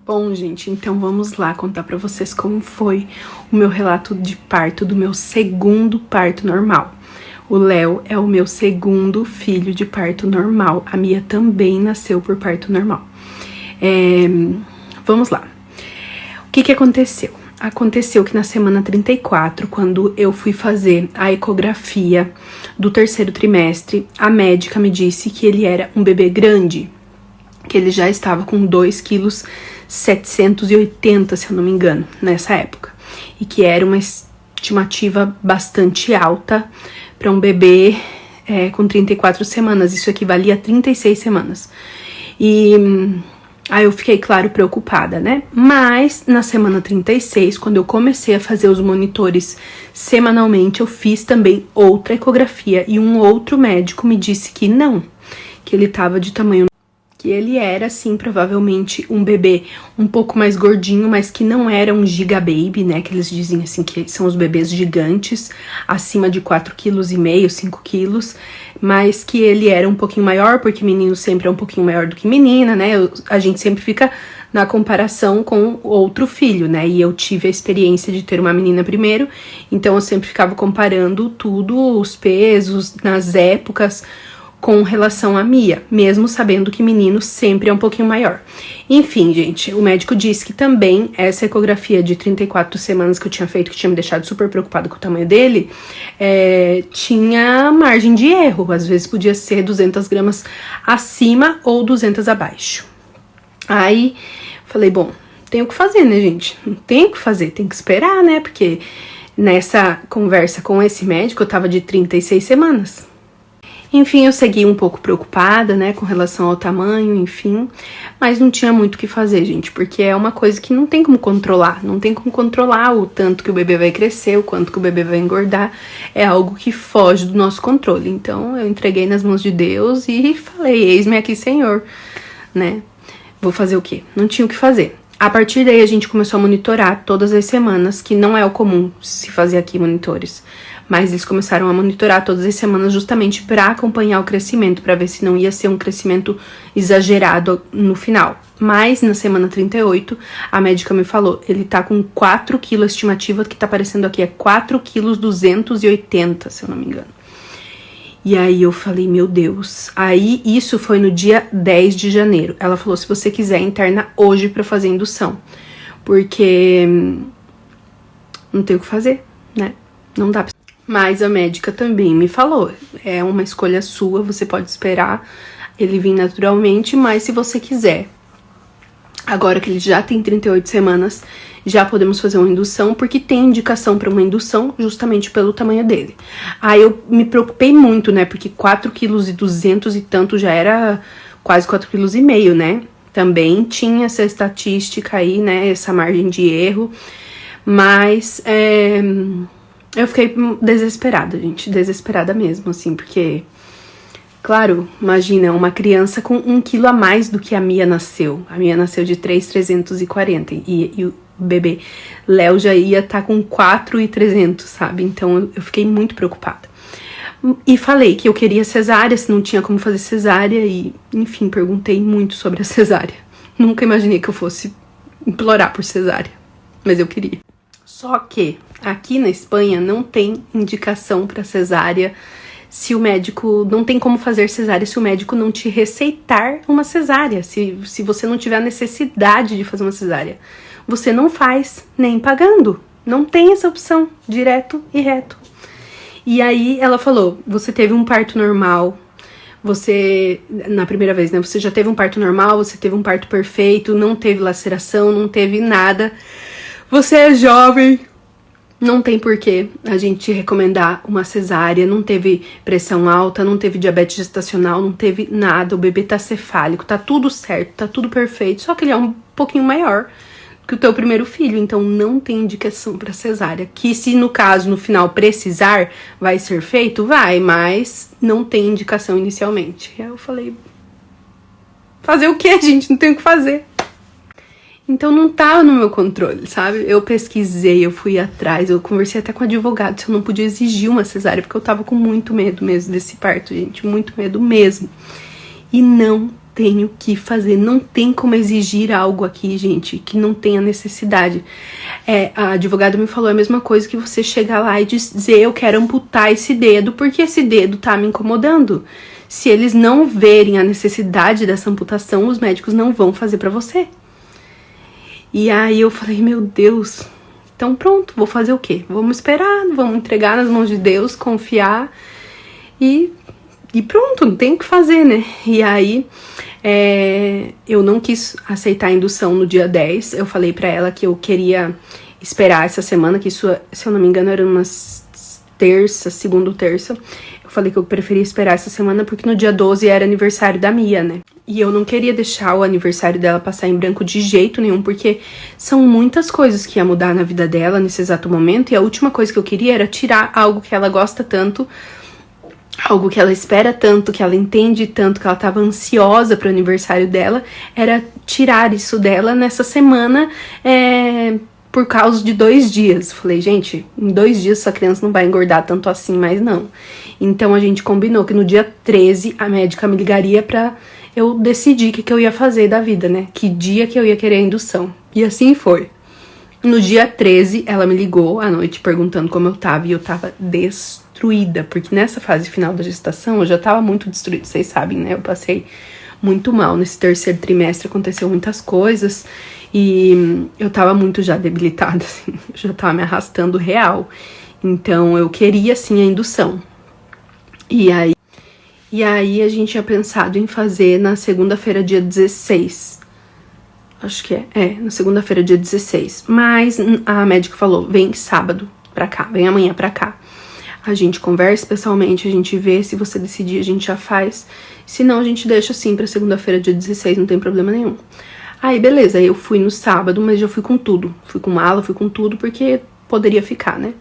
Bom, gente, então vamos lá contar pra vocês como foi o meu relato de parto do meu segundo parto normal. O Léo é o meu segundo filho de parto normal. A Mia também nasceu por parto normal. Vamos lá. O que aconteceu? Aconteceu que na semana 34, quando eu fui fazer a ecografia do terceiro trimestre, a médica me disse que ele era um bebê grande, que ele já estava com 2,780 kg, se eu não me engano, nessa época. E que era uma estimativa bastante alta para um bebê com 34 semanas. Isso equivalia a 36 semanas. E aí eu fiquei, claro, preocupada, né? Mas na semana 36, quando eu comecei a fazer os monitores semanalmente, eu fiz também outra ecografia e um outro médico me disse que não, que ele tava de tamanho, que ele era, sim, provavelmente um bebê um pouco mais gordinho, mas que não era um giga baby, né? Que eles dizem assim, que são os bebês gigantes, acima de 4,5 kg, 5 quilos, mas que ele era um pouquinho maior, porque menino sempre é um pouquinho maior do que menina, né? A gente sempre fica na comparação com outro filho, né? E eu tive a experiência de ter uma menina primeiro, então eu sempre ficava comparando tudo, os pesos, nas épocas, com relação a Mia, mesmo sabendo que menino sempre é um pouquinho maior. Enfim, gente, o médico disse que também essa ecografia de 34 semanas que eu tinha feito, que tinha me deixado super preocupada com o tamanho dele, tinha margem de erro. Às vezes podia ser 200 gramas acima ou 200 abaixo. Aí, falei, bom, tem o que fazer, né, gente? Não tem o que fazer, tem que esperar, né? Porque nessa conversa com esse médico, eu tava de 36 semanas. Enfim, eu segui um pouco preocupada, né, com relação ao tamanho, enfim, mas não tinha muito o que fazer, gente, porque é uma coisa que não tem como controlar, não tem como controlar o tanto que o bebê vai crescer, o quanto que o bebê vai engordar, é algo que foge do nosso controle. Então, eu entreguei nas mãos de Deus e falei, eis-me aqui, Senhor, né, vou fazer o quê? Não tinha o que fazer. A partir daí, a gente começou a monitorar todas as semanas, que não é o comum se fazer aqui monitores. Mas eles começaram a monitorar todas as semanas justamente para acompanhar o crescimento, para ver se não ia ser um crescimento exagerado no final. Mas na semana 38, a médica me falou, ele tá com 4 kg, a estimativa que tá aparecendo aqui é 4,280 kg, se eu não me engano. E aí eu falei, meu Deus. Aí isso foi no dia 10 de janeiro. Ela falou, se você quiser, interna hoje pra fazer indução. Porque não tem o que fazer, né? Não dá pra... Mas a médica também me falou, é uma escolha sua, você pode esperar ele vir naturalmente, mas se você quiser, agora que ele já tem 38 semanas, já podemos fazer uma indução, porque tem indicação para uma indução justamente pelo tamanho dele. Aí eu me preocupei muito, né, porque 4,2 kg e tanto já era quase 4,5 kg, né? Também tinha essa estatística aí, né, essa margem de erro, mas eu fiquei desesperada, gente, desesperada mesmo, assim, porque, claro, imagina, uma criança com 1 quilo a mais do que a Mia nasceu. A Mia nasceu de 3,340 e o bebê Léo já ia estar com 4,300, sabe? Então eu fiquei muito preocupada. E falei que eu queria cesárea, se não tinha como fazer cesárea e, enfim, perguntei muito sobre a cesárea. Nunca imaginei que eu fosse implorar por cesárea, mas eu queria. Só que aqui na Espanha não tem indicação para cesárea se o médico... Não tem como fazer cesárea se o médico não te receitar uma cesárea. Se você não tiver a necessidade de fazer uma cesárea. Você não faz, nem pagando. Não tem essa opção, direto e reto. E aí ela falou, você teve um parto normal... Você, na primeira vez, né? Você já teve um parto normal, você teve um parto perfeito, não teve laceração, não teve nada... Você é jovem, não tem porquê a gente recomendar uma cesárea, não teve pressão alta, não teve diabetes gestacional, não teve nada, o bebê tá cefálico, tá tudo certo, tá tudo perfeito, só que ele é um pouquinho maior que o teu primeiro filho, então não tem indicação pra cesárea, que se no caso, no final, precisar, vai ser feito, vai, mas não tem indicação inicialmente. E aí eu falei, fazer o quê, gente? Não tem o que fazer. Então não tava no meu controle, sabe? Eu pesquisei, eu fui atrás, eu conversei até com o advogado se eu não podia exigir uma cesárea, porque eu tava com muito medo mesmo desse parto, gente, muito medo mesmo. E não tenho que fazer. Não tem como exigir algo aqui, gente, que não tenha necessidade. A advogada me falou a mesma coisa, que você chegar lá e dizer, eu quero amputar esse dedo, porque esse dedo tá me incomodando. Se eles não verem a necessidade dessa amputação, os médicos não vão fazer pra você. E aí eu falei, meu Deus, então pronto, vou fazer o quê? Vamos esperar, vamos entregar nas mãos de Deus, confiar e pronto, não tem o que fazer, né? E aí eu não quis aceitar a indução no dia 10, eu falei pra ela que eu queria esperar essa semana, que isso, se eu não me engano, era umas segunda ou terça. Eu falei que eu preferia esperar essa semana porque no dia 12 era aniversário da Mia, né? E eu não queria deixar o aniversário dela passar em branco de jeito nenhum, porque são muitas coisas que ia mudar na vida dela nesse exato momento, e a última coisa que eu queria era tirar algo que ela gosta tanto, algo que ela espera tanto, que ela entende tanto, que ela tava ansiosa pro aniversário dela, era tirar isso dela nessa semana, por causa de 2 dias. Falei, gente, em 2 dias essa criança não vai engordar tanto assim, mas não. Então a gente combinou que no dia 13 a médica me ligaria pra eu decidir o que eu ia fazer da vida, né? Que dia que eu ia querer a indução. E assim foi. No dia 13, ela me ligou à noite perguntando como eu tava, e eu tava destruída, porque nessa fase final da gestação eu já tava muito destruída, vocês sabem, né? Eu passei muito mal. Nesse 3º trimestre aconteceu muitas coisas e eu tava muito já debilitada, assim, eu já tava me arrastando real. Então eu queria sim a indução. E aí a gente tinha pensado em fazer na segunda-feira, dia 16. Acho que na segunda-feira, dia 16. Mas a médica falou, vem sábado pra cá, vem amanhã pra cá. A gente conversa pessoalmente, a gente vê, se você decidir a gente já faz. Se não, a gente deixa assim pra segunda-feira, dia 16, não tem problema nenhum. Aí, beleza, eu fui no sábado, mas já fui com tudo. Fui com mala, fui com tudo, porque poderia ficar, né?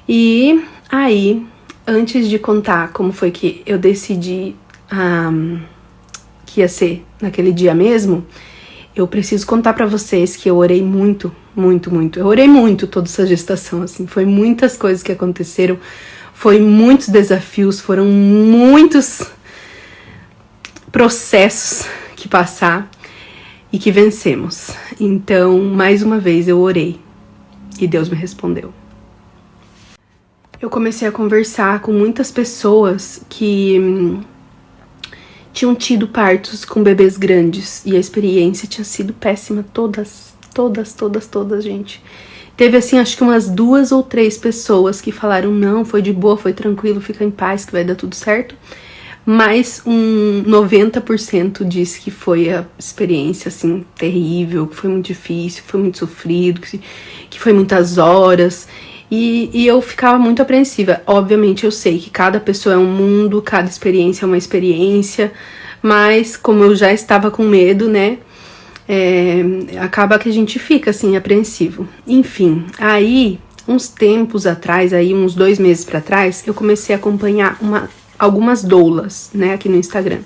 E aí, antes de contar como foi que eu decidi que ia ser naquele dia mesmo, eu preciso contar pra vocês que eu orei muito, muito, muito. Eu orei muito toda essa gestação, assim. Foi muitas coisas que aconteceram, foi muitos desafios, foram muitos processos que passar e que vencemos. Então, mais uma vez, eu orei e Deus me respondeu. Eu comecei a conversar com muitas pessoas que tinham tido partos com bebês grandes e a experiência tinha sido péssima. Todas, gente. Teve, assim, acho que umas 2 ou 3 pessoas que falaram, não, foi de boa, foi tranquilo, fica em paz, que vai dar tudo certo. Mas 90% disse que foi a experiência, assim, terrível, que foi muito difícil, que foi muito sofrido, que foi muitas horas. E eu ficava muito apreensiva. Obviamente eu sei que cada pessoa é um mundo, cada experiência é uma experiência, mas como eu já estava com medo, né, acaba que a gente fica assim, apreensivo. Enfim, aí, uns tempos atrás, aí uns 2 meses pra trás, eu comecei a acompanhar algumas doulas, né, aqui no Instagram.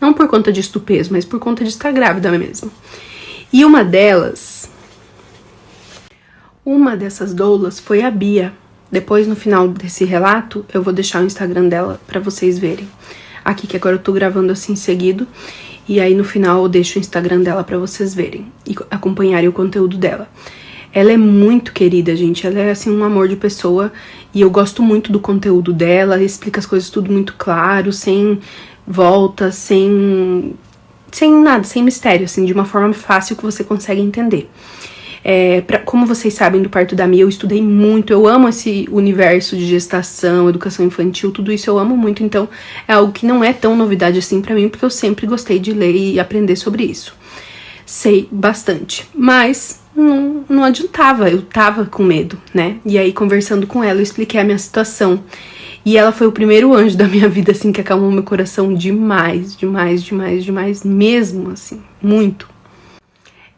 Não por conta de estupez, mas por conta de estar grávida mesmo. E uma dessas doulas foi a Bia. Depois, no final desse relato, eu vou deixar o Instagram dela pra vocês verem. Aqui, que agora eu tô gravando assim seguido. E aí, no final, eu deixo o Instagram dela pra vocês verem e acompanharem o conteúdo dela. Ela é muito querida, gente. Ela é, assim, um amor de pessoa. E eu gosto muito do conteúdo dela. Ela explica as coisas tudo muito claro, sem volta, sem nada, sem mistério, assim, de uma forma fácil que você consegue entender. Como vocês sabem do parto da Mia, eu estudei muito, eu amo esse universo de gestação, educação infantil, tudo isso eu amo muito, então é algo que não é tão novidade assim pra mim, porque eu sempre gostei de ler e aprender sobre isso. Sei bastante, mas não adiantava, eu tava com medo, né? E aí, conversando com ela, eu expliquei a minha situação. E ela foi o primeiro anjo da minha vida, assim, que acalmou meu coração demais, demais, demais, demais, mesmo, assim, muito.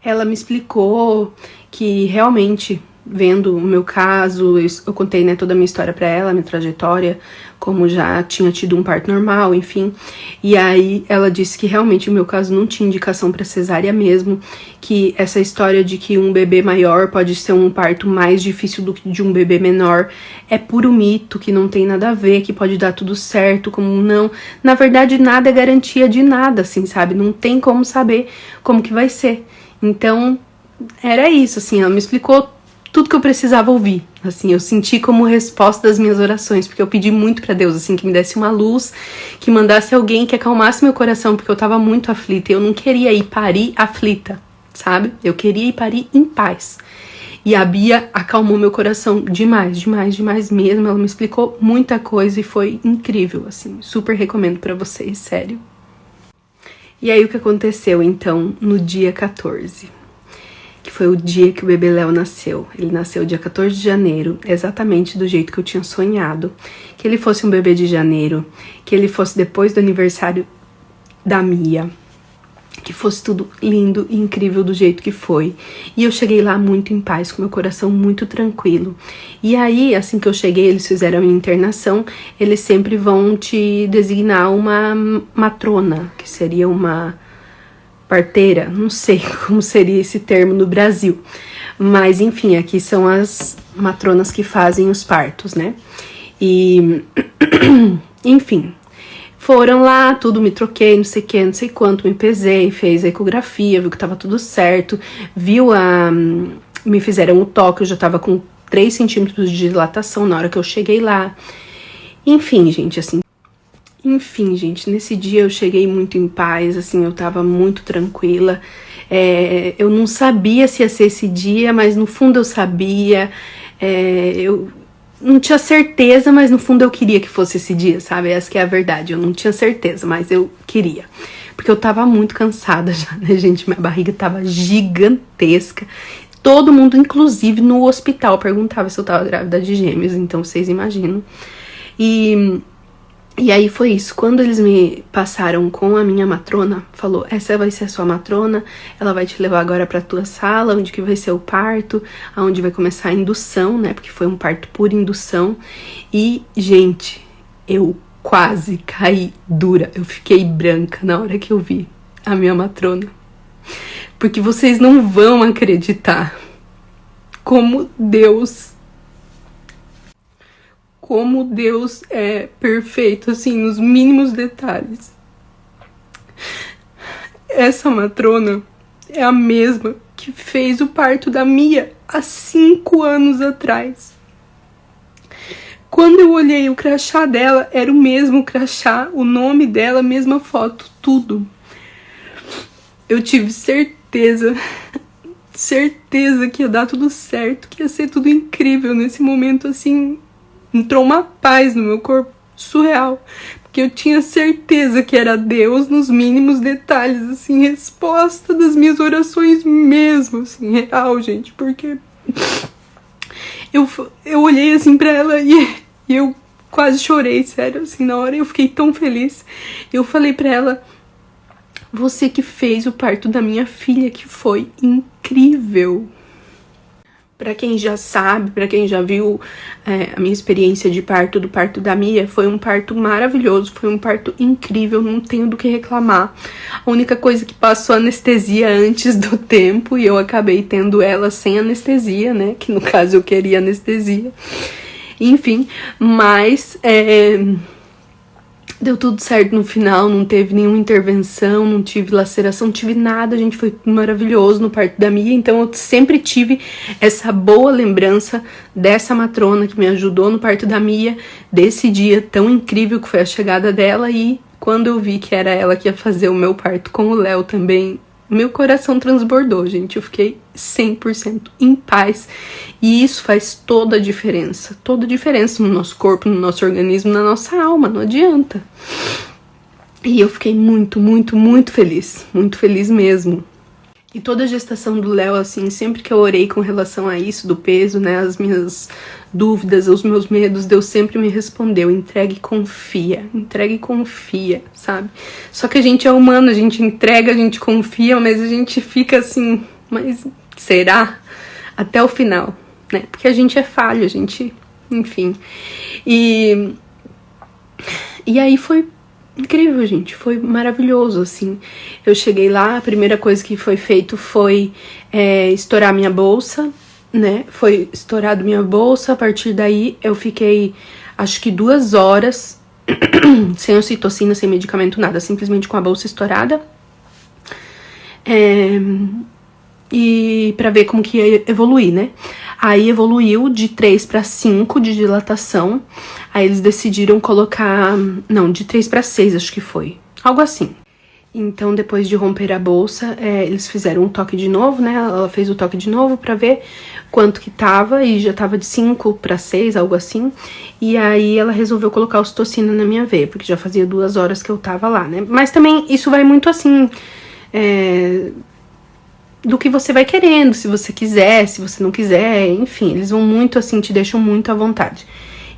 Ela me explicou que realmente vendo o meu caso, eu contei, né, toda a minha história pra ela, minha trajetória, como já tinha tido um parto normal, enfim. E aí ela disse que realmente o meu caso não tinha indicação pra cesárea mesmo, que essa história de que um bebê maior pode ser um parto mais difícil do que de um bebê menor é puro mito, que não tem nada a ver, que pode dar tudo certo, como não. Na verdade, nada é garantia de nada, assim, sabe? Não tem como saber como que vai ser. Então, era isso, assim, ela me explicou tudo que eu precisava ouvir, assim, eu senti como resposta das minhas orações, porque eu pedi muito pra Deus, assim, que me desse uma luz, que mandasse alguém que acalmasse meu coração, porque eu tava muito aflita, e eu não queria ir parir aflita, sabe? Eu queria ir parir em paz. E a Bia acalmou meu coração demais, demais, demais mesmo, ela me explicou muita coisa e foi incrível, assim, super recomendo pra vocês, sério. E aí o que aconteceu, então, no dia 14? Que foi o dia que o bebê Léo nasceu. Ele nasceu dia 14 de janeiro, exatamente do jeito que eu tinha sonhado. Que ele fosse um bebê de janeiro, que ele fosse depois do aniversário da Mia, que fosse tudo lindo e incrível do jeito que foi. E eu cheguei lá muito em paz, com meu coração muito tranquilo. E aí, assim que eu cheguei, eles fizeram a minha internação, eles sempre vão te designar uma matrona, que seria uma parteira, não sei como seria esse termo no Brasil, mas enfim, aqui são as matronas que fazem os partos, né? E enfim, foram lá, tudo, me troquei, não sei o que, não sei quanto, me pesei, fez a ecografia, viu que tava tudo certo, me fizeram o toque, eu já tava com 3 centímetros de dilatação na hora que eu cheguei lá. Enfim, gente, nesse dia eu cheguei muito em paz, assim, eu tava muito tranquila. Eu não sabia se ia ser esse dia, mas no fundo eu sabia. Eu não tinha certeza, mas no fundo eu queria que fosse esse dia, sabe? Essa que é a verdade, eu não tinha certeza, mas eu queria. Porque eu tava muito cansada já, né, gente? Minha barriga tava gigantesca. Todo mundo, inclusive no hospital, perguntava se eu tava grávida de gêmeos, então vocês imaginam. E aí foi isso, quando eles me passaram com a minha matrona, falou, essa vai ser a sua matrona, ela vai te levar agora pra tua sala, onde que vai ser o parto, aonde vai começar a indução, né, porque foi um parto por indução. E, gente, eu quase caí dura, eu fiquei branca na hora que eu vi a minha matrona. Porque vocês não vão acreditar como Deus é perfeito, assim, nos mínimos detalhes. Essa matrona é a mesma que fez o parto da Mia há 5 anos atrás. Quando eu olhei o crachá dela, era o mesmo crachá, o nome dela, a mesma foto, tudo. Eu tive certeza que ia dar tudo certo, que ia ser tudo incrível nesse momento, assim. Entrou uma paz no meu corpo surreal, porque eu tinha certeza que era Deus nos mínimos detalhes, assim, resposta das minhas orações mesmo, assim, real, gente, porque eu olhei assim pra ela e eu quase chorei, sério, assim, na hora eu fiquei tão feliz. Eu falei pra ela, você que fez o parto da minha filha, que foi incrível. Pra quem já sabe, pra quem já viu a minha experiência de parto, do parto da Mia, foi um parto maravilhoso, foi um parto incrível, não tenho do que reclamar. A única coisa que passou anestesia antes do tempo e eu acabei tendo ela sem anestesia, né, que no caso eu queria anestesia. Enfim, mas deu tudo certo no final, não teve nenhuma intervenção, não tive laceração, não tive nada, a gente foi maravilhoso no parto da Mia, então eu sempre tive essa boa lembrança dessa matrona que me ajudou no parto da Mia, desse dia tão incrível que foi a chegada dela, e quando eu vi que era ela que ia fazer o meu parto com o Léo também, meu coração transbordou, gente, eu fiquei 100% em paz, e isso faz toda a diferença no nosso corpo, no nosso organismo, na nossa alma, não adianta. E eu fiquei muito, muito, muito feliz mesmo. E toda a gestação do Léo, assim, sempre que eu orei com relação a isso, do peso, né, as minhas dúvidas, os meus medos, Deus sempre me respondeu, entregue e confia, sabe? Só que a gente é humano, a gente entrega, a gente confia, mas a gente fica assim, mas será? Até o final. né? Porque a gente é falho, a gente... Enfim. E aí foi incrível, gente. Foi maravilhoso, assim. Eu cheguei lá, a primeira coisa que foi feito foi estourar minha bolsa, né? Foi estourado minha bolsa. A partir daí, eu fiquei, acho que 2 horas sem ocitocina, sem medicamento, nada. Simplesmente com a bolsa estourada. E pra ver como que ia evoluir, né? Aí evoluiu de 3 para 5 de dilatação. Aí eles decidiram colocar... Não, de 3 para 6, acho que foi. Algo assim. Então, depois de romper a bolsa, eles fizeram um toque de novo, né? Ela fez o toque de novo pra ver quanto que tava. E já tava de 5 para 6, algo assim. E aí ela resolveu colocar ocitocina na minha veia, porque já fazia 2 horas que eu tava lá, né? Mas também isso vai muito assim... do que você vai querendo, se você quiser, se você não quiser, enfim, eles vão muito assim, te deixam muito à vontade.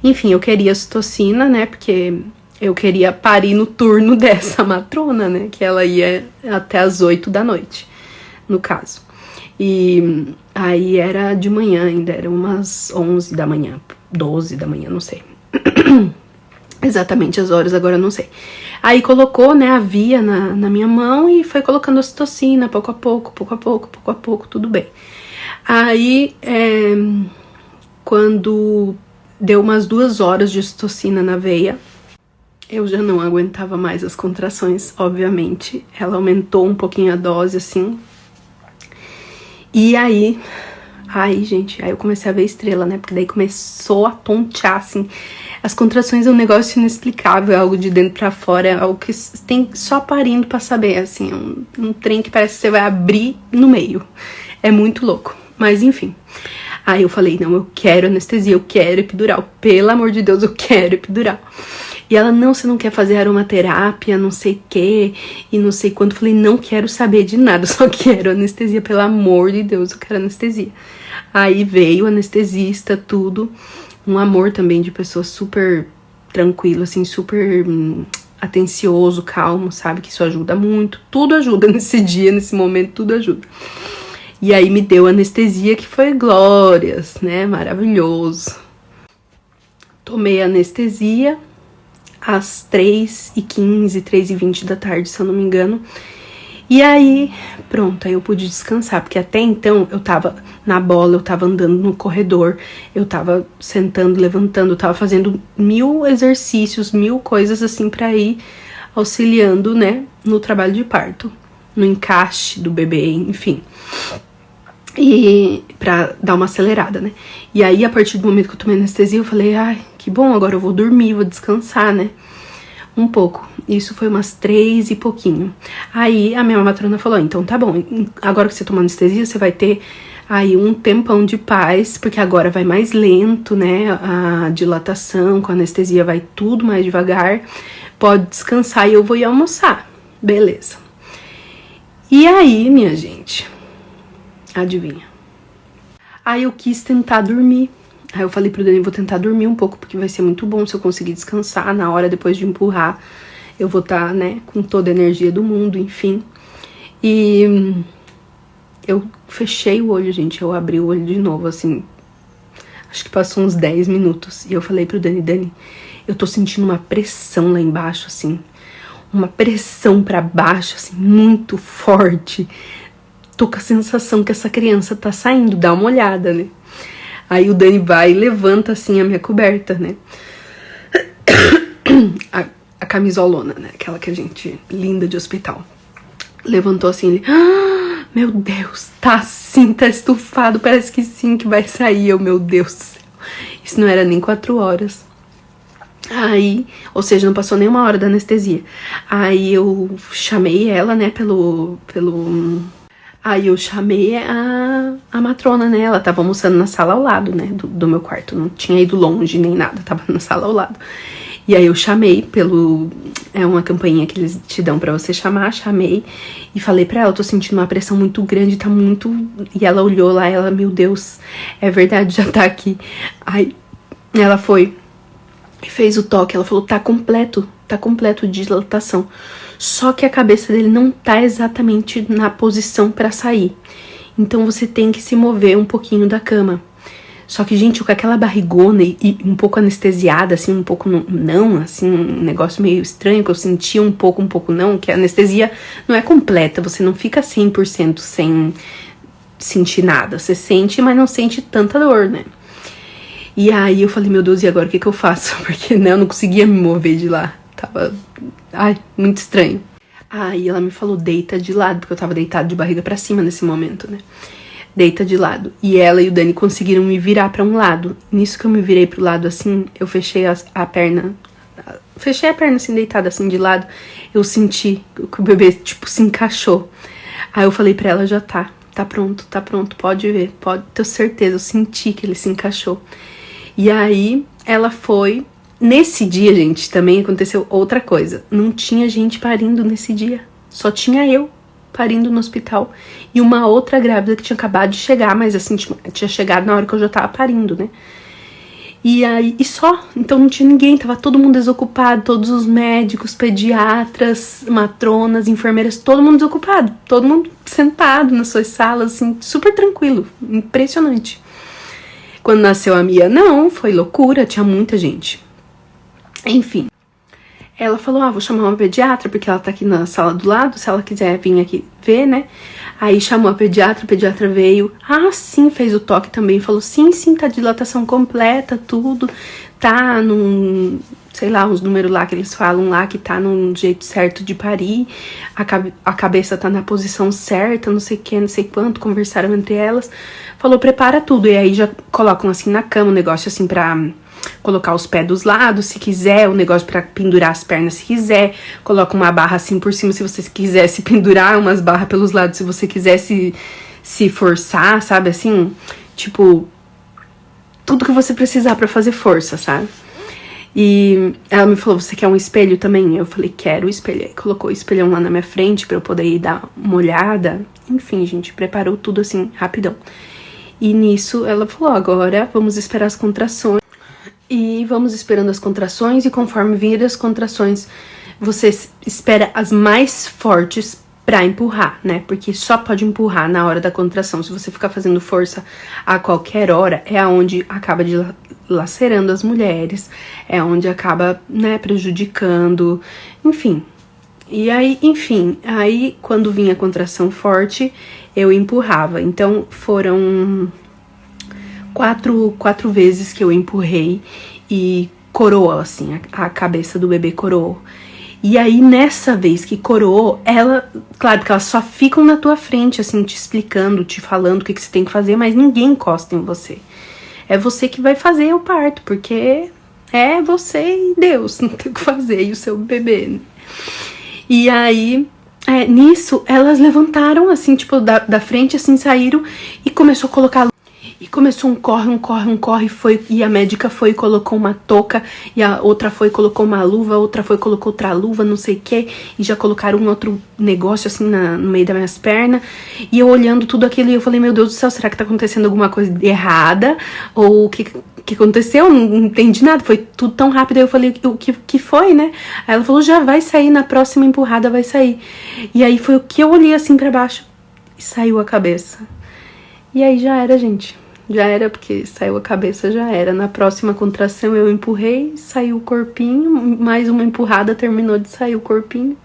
Enfim, eu queria ocitocina, né, porque eu queria parir no turno dessa matrona, né, que ela ia até as 8 da noite, no caso. E aí era de manhã ainda, eram umas 11 da manhã, 12 da manhã, não sei. Exatamente as horas, agora eu não sei. Aí colocou, né, a via na minha mão e foi colocando ocitocina, pouco a pouco, tudo bem. Aí, quando deu umas 2 horas de ocitocina na veia, eu já não aguentava mais as contrações, obviamente. Ela aumentou um pouquinho a dose, assim. E aí, gente, aí eu comecei a ver estrela, né, porque daí começou a tontear, assim. As contrações é um negócio inexplicável, é algo de dentro pra fora, é algo que tem só parindo pra saber, assim, é um trem que parece que você vai abrir no meio. É muito louco, mas enfim. Aí eu falei, não, eu quero anestesia, eu quero epidural, pelo amor de Deus, eu quero epidural. E ela, não, você não quer fazer aromaterapia, não sei o que, e não sei quanto. Eu falei, não quero saber de nada, só quero anestesia, pelo amor de Deus, eu quero anestesia. Aí veio o anestesista, tudo... Um amor também de pessoa super tranquilo, assim, super atencioso, calmo, sabe? Que isso ajuda muito. Tudo ajuda nesse dia, nesse momento, tudo ajuda. E aí me deu anestesia, que foi glórias, né? Maravilhoso. Tomei anestesia às 3h15, 3h20 da tarde, se eu não me engano. E aí, pronto, aí eu pude descansar, porque até então eu tava na bola, eu tava andando no corredor, eu tava sentando, levantando, eu tava fazendo 1000 exercícios, 1000 coisas assim pra ir auxiliando, né, no trabalho de parto, no encaixe do bebê, enfim. E pra dar uma acelerada, né. E aí, a partir do momento que eu tomei anestesia, eu falei, ai, que bom, agora eu vou dormir, vou descansar, né. Um pouco. Isso foi umas 3 e pouquinho. Aí a minha matrona falou, então tá bom, agora que você toma anestesia, você vai ter aí um tempão de paz, porque agora vai mais lento, né, a dilatação, com a anestesia vai tudo mais devagar, pode descansar e eu vou ir almoçar. Beleza. E aí, minha gente, adivinha? Aí eu quis tentar dormir. Aí eu falei pro Dani, vou tentar dormir um pouco, porque vai ser muito bom se eu conseguir descansar na hora depois de empurrar. Eu vou estar, né, com toda a energia do mundo, enfim. E eu fechei o olho, gente, eu abri o olho de novo, assim. Acho que passou uns 10 minutos. E eu falei pro Dani, eu tô sentindo uma pressão lá embaixo, assim. Uma pressão pra baixo, assim, muito forte. Tô com a sensação que essa criança tá saindo, dá uma olhada, né? Aí o Dani vai e levanta, assim, a minha coberta, né? A camisolona, né? Aquela que a gente... linda de hospital. Levantou assim, ele... Ah, meu Deus, tá assim, tá estufado. Parece que sim, que vai sair. Eu, meu Deus do céu. Isso não era nem 4 horas. Aí... Ou seja, não passou nem 1 hora da anestesia. Aí eu chamei ela, né? Aí eu chamei a matrona, né? Ela tava almoçando na sala ao lado, né? Do meu quarto. Não tinha ido longe nem nada. Tava na sala ao lado. E aí eu chamei pelo... É uma campainha que eles te dão pra você chamar. Chamei e falei pra ela, tô sentindo uma pressão muito grande, tá muito... E ela olhou lá, ela, meu Deus, é verdade, já tá aqui. Aí ela foi e fez o toque. Ela falou, tá completo de dilatação. Só que a cabeça dele não tá exatamente na posição pra sair. Então você tem que se mover um pouquinho da cama. Só que, gente, com aquela barrigona e um pouco anestesiada, assim, um pouco não, assim, um negócio meio estranho, que eu sentia um pouco não, que a anestesia não é completa, você não fica 100% sem sentir nada. Você sente, mas não sente tanta dor, né? E aí eu falei, meu Deus, e agora o que eu faço? Porque, né, eu não conseguia me mover de lá. Tava, muito estranho. Aí ela me falou, deita de lado, porque eu tava deitada de barriga pra cima nesse momento, né? Deita de lado. E ela e o Dani conseguiram me virar pra um lado. Nisso que eu me virei pro lado assim, eu fechei a perna. Fechei a perna assim, deitada assim de lado. Eu senti que o bebê, tipo, se encaixou. Aí eu falei pra ela, já tá pronto, pode ver, pode ter certeza. Eu senti que ele se encaixou. E aí ela foi. Nesse dia, gente, também aconteceu outra coisa. Não tinha gente parindo nesse dia. Só tinha eu parindo no hospital. E uma outra grávida que tinha acabado de chegar, mas assim, tinha chegado na hora que eu já tava parindo, né? E aí, e só. Então não tinha ninguém, tava todo mundo desocupado, todos os médicos, pediatras, matronas, enfermeiras, todo mundo desocupado. Todo mundo sentado nas suas salas, assim, super tranquilo. Impressionante. Quando nasceu a Mia, não, foi loucura, tinha muita gente. Enfim. Ela falou, vou chamar uma pediatra, porque ela tá aqui na sala do lado, se ela quiser vir aqui ver, né? Aí chamou a pediatra veio. Sim, fez o toque também, falou, sim, tá dilatação completa, tudo. Tá num, sei lá, uns números lá que eles falam lá, que tá num jeito certo de parir. A cabeça tá na posição certa, não sei o que, não sei quanto, conversaram entre elas. Falou, prepara tudo, e aí já colocam assim na cama, um negócio assim pra colocar os pés dos lados, se quiser, o negócio pra pendurar as pernas, se quiser, coloca uma barra assim por cima, se você quiser se pendurar, umas barras pelos lados, se você quiser se forçar, sabe, assim, tipo, tudo que você precisar pra fazer força, sabe? E ela me falou, você quer um espelho também? Eu falei, quero o espelho. Aí colocou o espelhão lá na minha frente pra eu poder ir dar uma olhada. Enfim, gente, preparou tudo assim, rapidão. E nisso ela falou, agora vamos esperar as contrações. E vamos esperando as contrações, e conforme vir as contrações, você espera as mais fortes pra empurrar, né? Porque só pode empurrar na hora da contração. Se você ficar fazendo força a qualquer hora, é aonde acaba lacerando as mulheres, é onde acaba, né, prejudicando, enfim. E aí, enfim, aí quando vinha a contração forte, eu empurrava. Então foram quatro vezes que eu empurrei e coroou, assim, a cabeça do bebê coroou. E aí, nessa vez que coroou, ela, claro que elas só ficam na tua frente, assim, te explicando, te falando o que você tem que fazer, mas ninguém encosta em você. É você que vai fazer o parto, porque é você e Deus, não tem o que fazer, e o seu bebê. E aí, nisso, elas levantaram, assim, tipo, da frente, assim, saíram e começou a colocar. E começou um corre, e a médica foi e colocou uma touca, e a outra foi e colocou uma luva, a outra foi e colocou outra luva, não sei o que, e já colocaram um outro negócio assim no meio das minhas pernas, e eu olhando tudo aquilo, e eu falei, meu Deus do céu, será que tá acontecendo alguma coisa errada? Ou o que aconteceu? Não entendi nada, foi tudo tão rápido, aí eu falei, o que foi, né? Aí ela falou, já vai sair, na próxima empurrada vai sair. E aí foi o que eu olhei assim pra baixo, e saiu a cabeça. E aí já era, gente. Já era, porque saiu a cabeça, já era. Na próxima contração eu empurrei, saiu o corpinho, mais uma empurrada, terminou de sair o corpinho.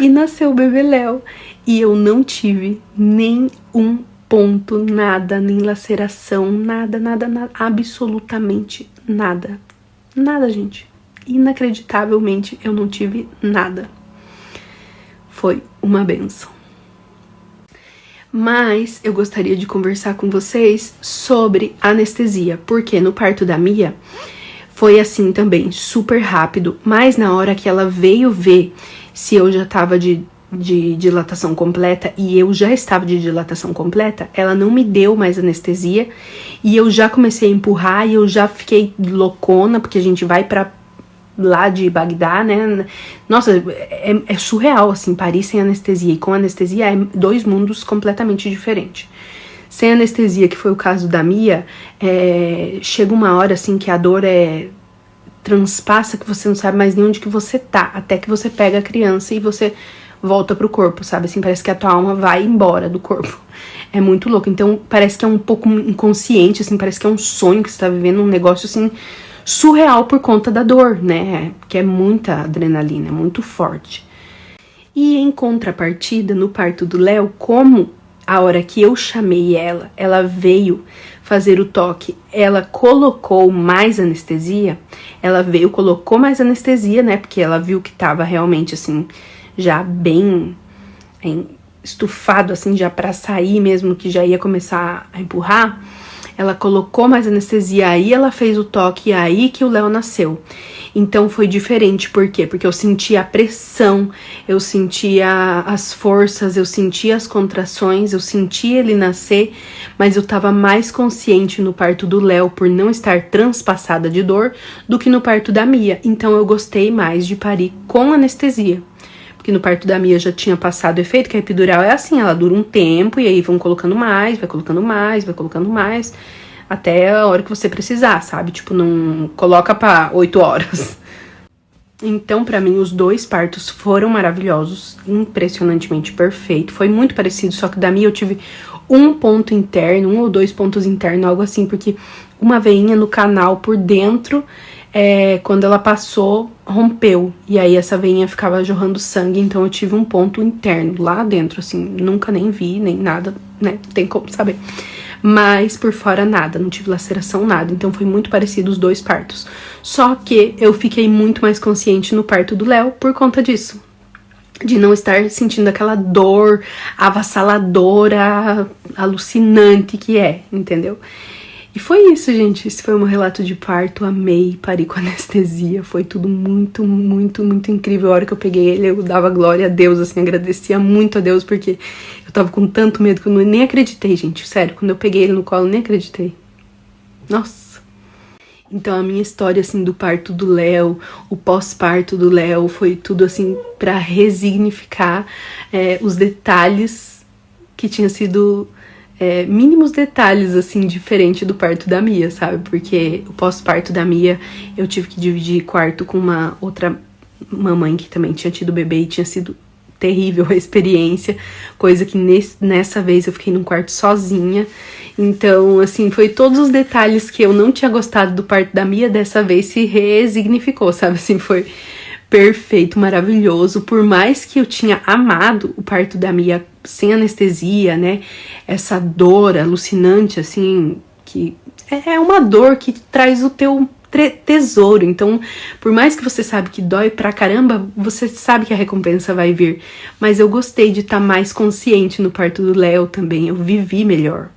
E nasceu o bebê Léo. E eu não tive nem um ponto, nada, nem laceração, nada, absolutamente nada. Nada, gente. Inacreditavelmente eu não tive nada. Foi uma bênção. Mas eu gostaria de conversar com vocês sobre anestesia, porque no parto da Mia foi assim também, super rápido, mas na hora que ela veio ver se eu já tava de dilatação completa, e eu já estava de dilatação completa, ela não me deu mais anestesia, e eu já comecei a empurrar, e eu já fiquei loucona, porque a gente vai pra lá de Bagdá, né? Nossa, é surreal, assim, parir sem anestesia. E com anestesia é dois mundos completamente diferentes. Sem anestesia, que foi o caso da Mia, chega uma hora, assim, que a dor transpassa, que você não sabe mais nem onde que você tá, até que você pega a criança e você volta pro corpo, sabe? Assim, parece que a tua alma vai embora do corpo. É muito louco. Então, parece que é um pouco inconsciente, assim, parece que é um sonho que você tá vivendo, um negócio, assim, surreal por conta da dor, né? Que é muita adrenalina, é muito forte. E em contrapartida, no parto do Léo, como a hora que eu chamei ela veio fazer o toque, ela colocou mais anestesia, ela veio, colocou mais anestesia, né? Porque ela viu que tava realmente, assim, já bem estufado, assim, já pra sair mesmo, que já ia começar a empurrar. Ela colocou mais anestesia, aí ela fez o toque, e aí que o Léo nasceu. Então foi diferente, por quê? Porque eu sentia a pressão, eu sentia as forças, eu sentia as contrações, eu sentia ele nascer, mas eu tava mais consciente no parto do Léo por não estar transpassada de dor do que no parto da Mia. Então eu gostei mais de parir com anestesia. Porque no parto da Mia já tinha passado o efeito, que a epidural é assim, ela dura um tempo e aí vão colocando mais, vai colocando mais, vai colocando mais, até a hora que você precisar, sabe? Tipo, não coloca pra 8 horas. Então, pra mim, os 2 partos foram maravilhosos, impressionantemente perfeito. Foi muito parecido, só que da Mia eu tive um ponto interno, 1 ou 2 pontos internos, algo assim, porque uma veinha no canal por dentro, quando ela passou, rompeu. E aí essa veinha ficava jorrando sangue, então eu tive um ponto interno lá dentro, assim, nunca nem vi, nem nada, né? Não tem como saber. Mas por fora nada, não tive laceração, nada. Então foi muito parecido os 2 partos. Só que eu fiquei muito mais consciente no parto do Léo por conta disso. De não estar sentindo aquela dor avassaladora, alucinante que é, entendeu? E foi isso, gente. Esse foi o meu relato de parto. Amei, parei com anestesia. Foi tudo muito, muito, muito incrível. A hora que eu peguei ele, eu dava glória a Deus, assim, agradecia muito a Deus, porque eu tava com tanto medo que eu nem acreditei, gente. Sério, quando eu peguei ele no colo, eu nem acreditei. Nossa. Então a minha história, assim, do parto do Léo, o pós-parto do Léo, foi tudo, assim, pra resignificar os detalhes que tinha sido... mínimos detalhes, assim, diferente do parto da Mia, sabe? Porque o pós-parto da Mia, eu tive que dividir quarto com uma outra mamãe que também tinha tido bebê e tinha sido terrível a experiência, coisa que nessa vez eu fiquei num quarto sozinha. Então, assim, foi todos os detalhes que eu não tinha gostado do parto da Mia, dessa vez se resignificou, sabe? Assim, foi perfeito, maravilhoso. Por mais que eu tinha amado o parto da Mia sem anestesia, né? Essa dor alucinante, assim, que é uma dor que traz o teu tesouro. Então, por mais que você sabe que dói pra caramba, você sabe que a recompensa vai vir. Mas eu gostei de estar mais consciente no parto do Léo também. Eu vivi melhor.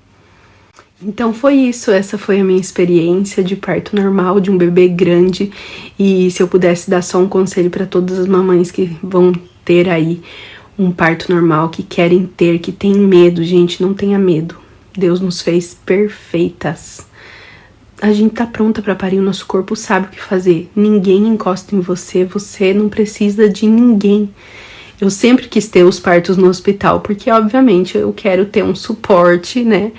Então foi isso, essa foi a minha experiência de parto normal de um bebê grande. E se eu pudesse dar só um conselho para todas as mamães que vão ter aí um parto normal, que querem ter, que tem medo, gente, não tenha medo. Deus nos fez perfeitas. A gente tá pronta pra parir, o nosso corpo sabe o que fazer. Ninguém encosta em você, você não precisa de ninguém. Eu sempre quis ter os partos no hospital, porque obviamente eu quero ter um suporte, né,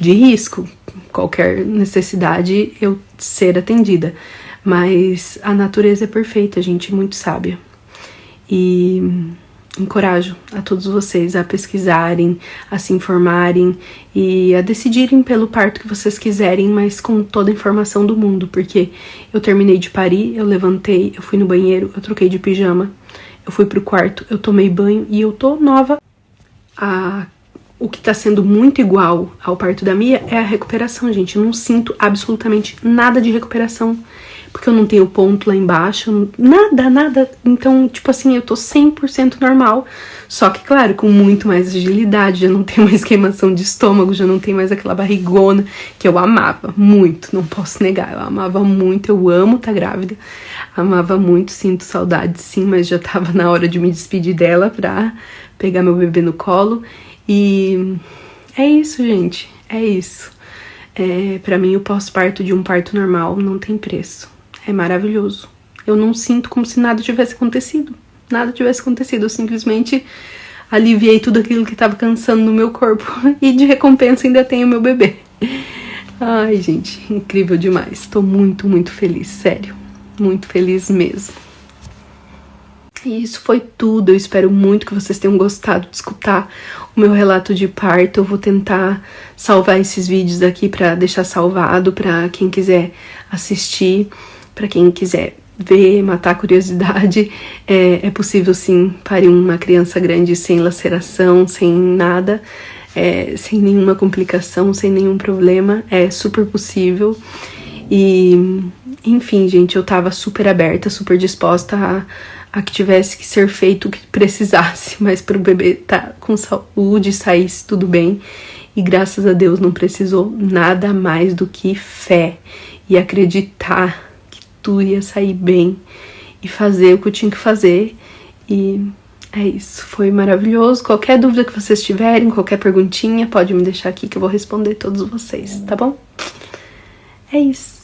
de risco, qualquer necessidade eu ser atendida. Mas a natureza é perfeita, gente, muito sábia. E encorajo a todos vocês a pesquisarem, a se informarem e a decidirem pelo parto que vocês quiserem, mas com toda a informação do mundo, porque eu terminei de parir, eu levantei, eu fui no banheiro, eu troquei de pijama, eu fui pro quarto, eu tomei banho e eu tô nova. O que tá sendo muito igual ao parto da Mia é a recuperação, gente. Eu não sinto absolutamente nada de recuperação, porque eu não tenho ponto lá embaixo, nada. Então, tipo assim, eu tô 100% normal. Só que, claro, com muito mais agilidade, já não tenho mais queimação de estômago, já não tenho mais aquela barrigona que eu amava muito, não posso negar. Eu amava muito, eu amo tá grávida, amava muito, sinto saudade sim, mas já tava na hora de me despedir dela pra pegar meu bebê no colo. E é isso, gente, é isso. Pra mim, o pós-parto de um parto normal não tem preço. É maravilhoso. Eu não sinto como se nada tivesse acontecido. Nada tivesse acontecido. Eu simplesmente aliviei tudo aquilo que tava cansando no meu corpo. E de recompensa ainda tenho meu bebê. Ai, gente, incrível demais. Tô muito, muito feliz, sério. Muito feliz mesmo. E isso foi tudo. Eu espero muito que vocês tenham gostado de escutar o meu relato de parto. Eu vou tentar salvar esses vídeos aqui pra deixar salvado pra quem quiser assistir, pra quem quiser ver, matar a curiosidade. É possível sim parir uma criança grande sem laceração, sem nada, sem nenhuma complicação, sem nenhum problema. É super possível. E enfim, gente, eu tava super aberta, super disposta a que tivesse que ser feito o que precisasse, mas pro bebê tá com saúde, saísse tudo bem. E graças a Deus não precisou nada mais do que fé e acreditar que tudo ia sair bem e fazer o que eu tinha que fazer. E é isso, foi maravilhoso. Qualquer dúvida que vocês tiverem, qualquer perguntinha, pode me deixar aqui que eu vou responder todos vocês, tá bom? É isso.